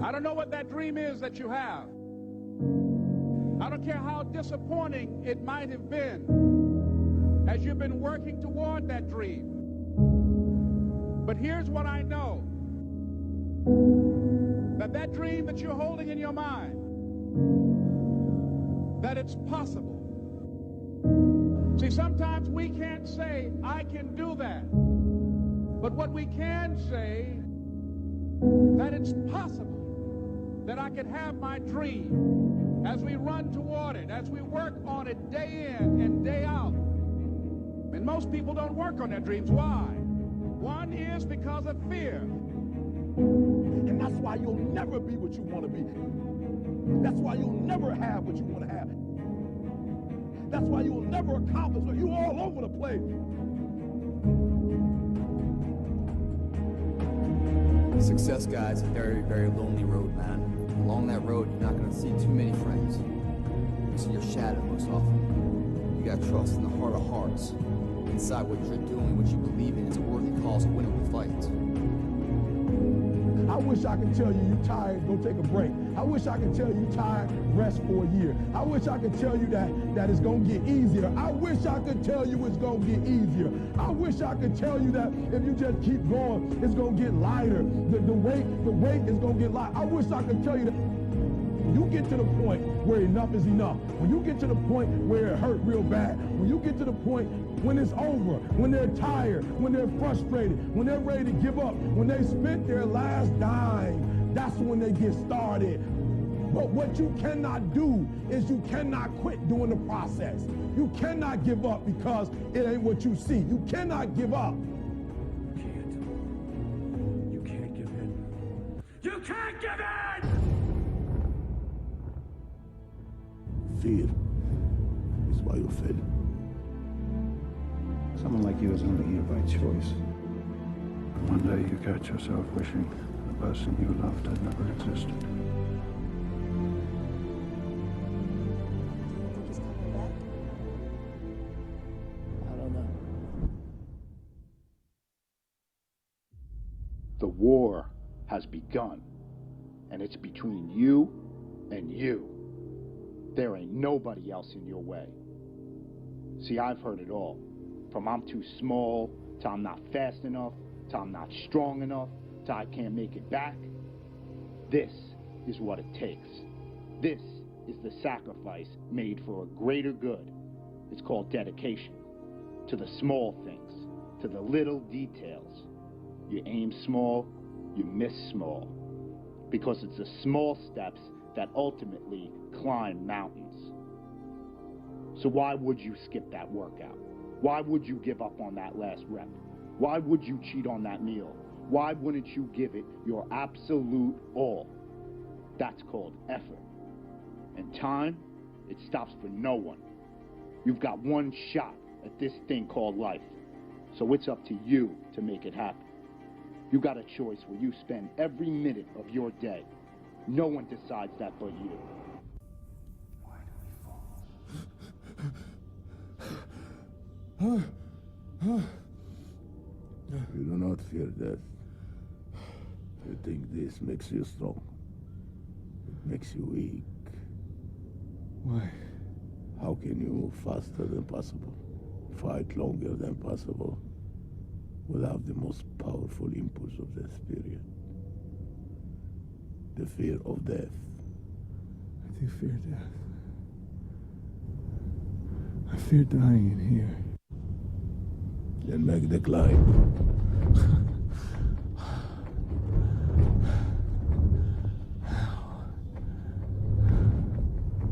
I don't know what that dream is that you have. I don't care how disappointing it might have been as you've been working toward that dream. But here's what I know. That dream that you're holding in your mind, that it's possible. See, sometimes we can't say, I can do that. But what we can say, that it's possible that I can have my dream as we run toward it, as we work on it day in and day out. And most people don't work on their dreams. Why? One is because of fear. And that's why you'll never be what you want to be. That's why you'll never have what you want to have. That's why you'll never accomplish what you're all over the place. Success, guys, a very, very lonely road, man. Along that road, you're not going to see too many friends. You see your shadow most often. You got to trust in the heart of hearts. Inside what you're doing, what you believe in, is a worthy cause, a winnable fight. I wish I could tell you you're tired, go take a break. I wish I could tell you you're tired, rest for a year. I wish I could tell you that it's going to get easier. I wish I could tell you it's going to get easier. I wish I could tell you that if you just keep going, it's going to get lighter. The weight is going to get light. I wish I could tell you that. When you get to the point where enough is enough, when you get to the point where it hurt real bad, when you get to the point when it's over, when they're tired, when they're frustrated, when they're ready to give up, when they spent their last dime, that's when they get started. But what you cannot do is you cannot quit doing the process. You cannot give up because it ain't what you see. You cannot give up. You can't. You can't give in. You can't give in! Fear is why you fail. Someone like you is only here by choice. One day you catch yourself wishing the person you loved had never existed. Think he's coming back? I don't know. The war has begun, and it's between you and you. There ain't nobody else in your way. See, I've heard it all. From I'm too small, to I'm not fast enough, to I'm not strong enough, to I can't make it back. This is what it takes. This is the sacrifice made for a greater good. It's called dedication. To the small things, to the little details. You aim small, you miss small. Because it's the small steps that ultimately climb mountains. So why would you skip that workout? Why would you give up on that last rep? Why would you cheat on that meal? Why wouldn't you give it your absolute all? That's called effort. And time, it stops for no one. You've got one shot at this thing called life. So it's up to you to make it happen. You got a choice where you spend every minute of your day. No one decides that but you. Why do we fall? You do not fear death. You think this makes you strong. It makes you weak. Why? How can you move faster than possible, fight longer than possible, without the most powerful impulse of the spirit? The fear of death. I do fear death. I fear dying in here. Then make the climb.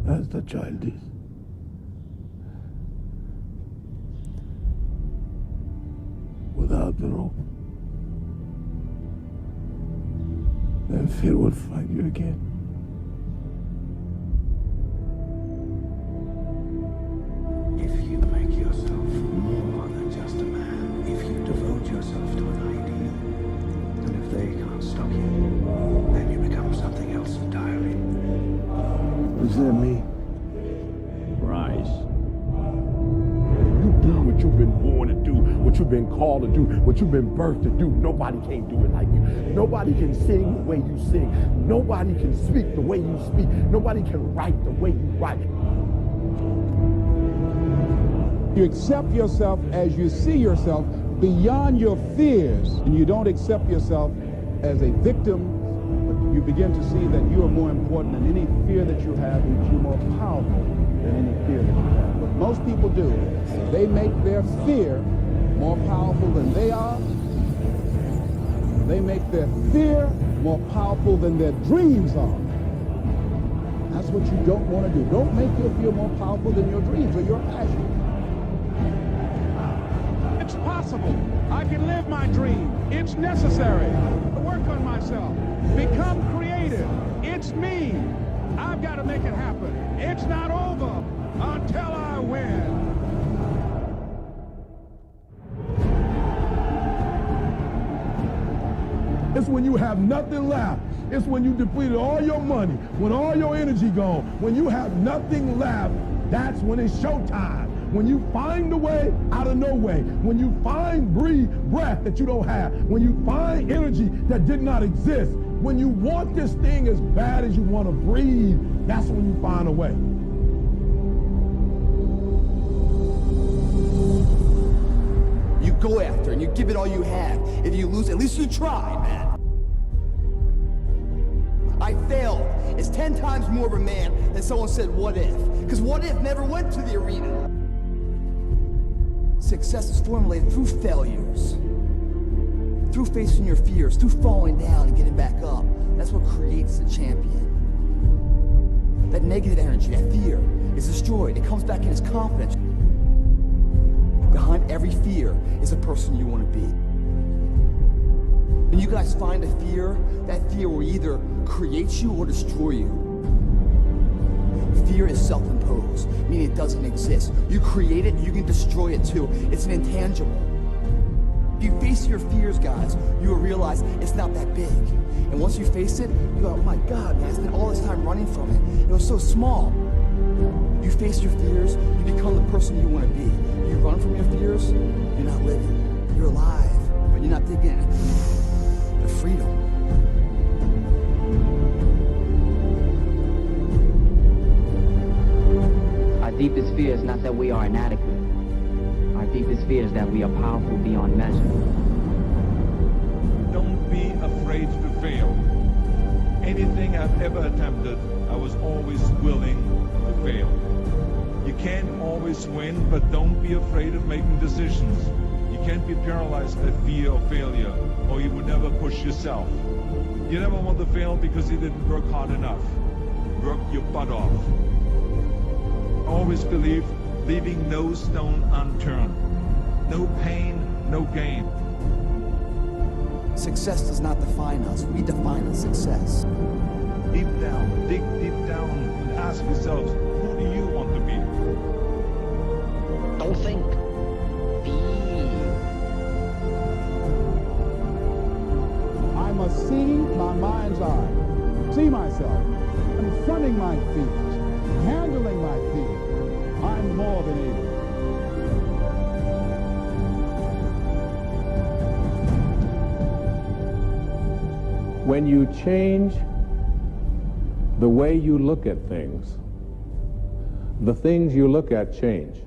As the child is. Without the rope. Then fear will find you again. If you make yourself more than just a man, if you devote yourself to an ideal, and if they can't stop you, then you become something else entirely. What does that mean? Rise. You've done what you've been born to do, what you've you've been called to do, what you've been birthed to do. Nobody can do it like you. Nobody can sing the way you sing. Nobody can speak the way you speak. Nobody can write the way you write. You accept yourself as you see yourself beyond your fears, and you don't accept yourself as a victim, but you begin to see that you are more important than any fear that you have, and that you're more powerful than any fear that you have. What most people do, they make their fear more powerful than they are. They make their fear more powerful than their dreams are. That's what you don't want to do. Don't make your fear more powerful than your dreams or your passion. It's possible. I can live my dream. It's necessary to work on myself. Become creative. It's me. I've got to make it happen. It's not over until I win. It's when you have nothing left. It's when you depleted all your money, when all your energy gone, when you have nothing left. That's when it's showtime. When you find a way out of no way, when you find breath that you don't have, when you find energy that did not exist, when you want this thing as bad as you want to breathe, that's when you find a way. You go after and you give it all you have. If you lose, at least you tried, man. I failed. It's 10 times more of a man than someone said, what if? Because what if never went to the arena. Success is formulated through failures, through facing your fears, through falling down and getting back up. That's what creates the champion. That negative energy, that fear, is destroyed. It comes back in as confidence. Behind every fear is a person you want to be. When you guys find a fear, that fear will either create you or destroy you. Fear is self-imposed, meaning it doesn't exist. You create it, you can destroy it too. It's an intangible. If you face your fears, guys, you will realize it's not that big. And once you face it, you go, oh my God, man, I spent all this time running from it. It was so small. You face your fears, you become the person you want to be. You run from your fears, you're not living. You're alive, but you're not taking the freedom. Our deepest fear is not that we are inadequate. Our deepest fear is that we are powerful beyond measure. Don't be afraid to fail. Anything I've ever attempted, I was always willing to fail. You can't always win, but don't be afraid of making decisions. You can't be paralyzed by fear of failure, or you would never push yourself. You never want to fail because you didn't work hard enough. Work your butt off. Always believe, leaving no stone unturned. No pain, no gain. Success does not define us. We define the success. Deep down, dig deep down and ask yourselves, who do you want to be? Don't think. Be. I must see my mind's eye, see myself, confronting my fears, handling my fears. I'm more than able. When you change the way you look at things, the things you look at change.